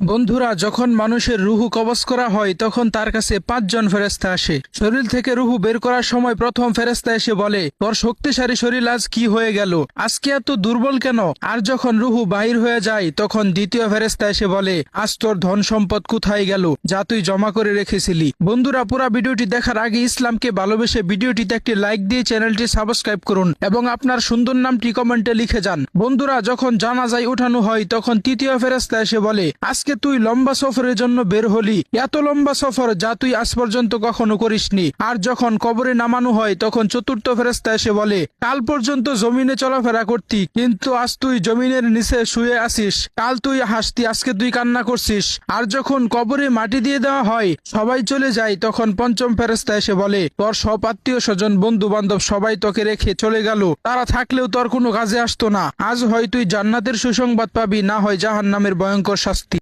বন্ধুরা, যখন মানুষের রুহু কবজ করা হয় তখন তার কাছে 5 জন ফেরেশতা আসে। শরীর থেকে রুহু বের করার সময় প্রথম ফেরেশতা এসে বলে, তোর শক্তিশালী শরীর আজ কি হয়ে গেল, আজকে এত দুর্বল কেন? আর যখন রুহু বাহির হয়ে যায় তখন দ্বিতীয় ফেরেশতা এসে বলে, আজ তোর ধন সম্পদ কোথায় গেল যা তুই জমা করে রেখেছিলি। বন্ধুরা, পুরো ভিডিওটি দেখার আগে ইসলামকে ভালোবেসে ভিডিওটিতে একটি লাইক দিয়ে চ্যানেলটি সাবস্ক্রাইব করুন এবং আপনার সুন্দর নামটি কমেন্টে লিখে যান। বন্ধুরা, যখন জানাজায় উঠানো হয় তখন তৃতীয় ফেরেশতা এসে বলে, আজকে তুই লম্বা সফরের জন্য বের হলি, এত লম্বা সফর যা তুই আজ পর্যন্ত কখনো করিসনি। আর যখন কবরে নামানো হয় তখন চতুর্থ ফেরেশতা এসে বলে, কাল পর্যন্ত জমিনে চলাফেরা করতি কিন্তু আজ তুই জমিনের নিচে শুয়ে আসিস। কাল তুই হাসতি, আজকে তুই কান্না করছিস। আর যখন কবরে মাটি দিয়ে দেওয়া হয়, সবাই চলে যায়, তখন পঞ্চম ফেরেশতা এসে বলে, তোর সব আত্মীয় স্বজন বন্ধু বান্ধব সবাই তোকে রেখে চলে গেল, তারা থাকলেও তোর কোনো কাজে আসতো না। আজ হয় তুই জান্নাতের সুসংবাদ পাবি, না হয় জাহান্নামের ভয়ঙ্কর শাস্তি।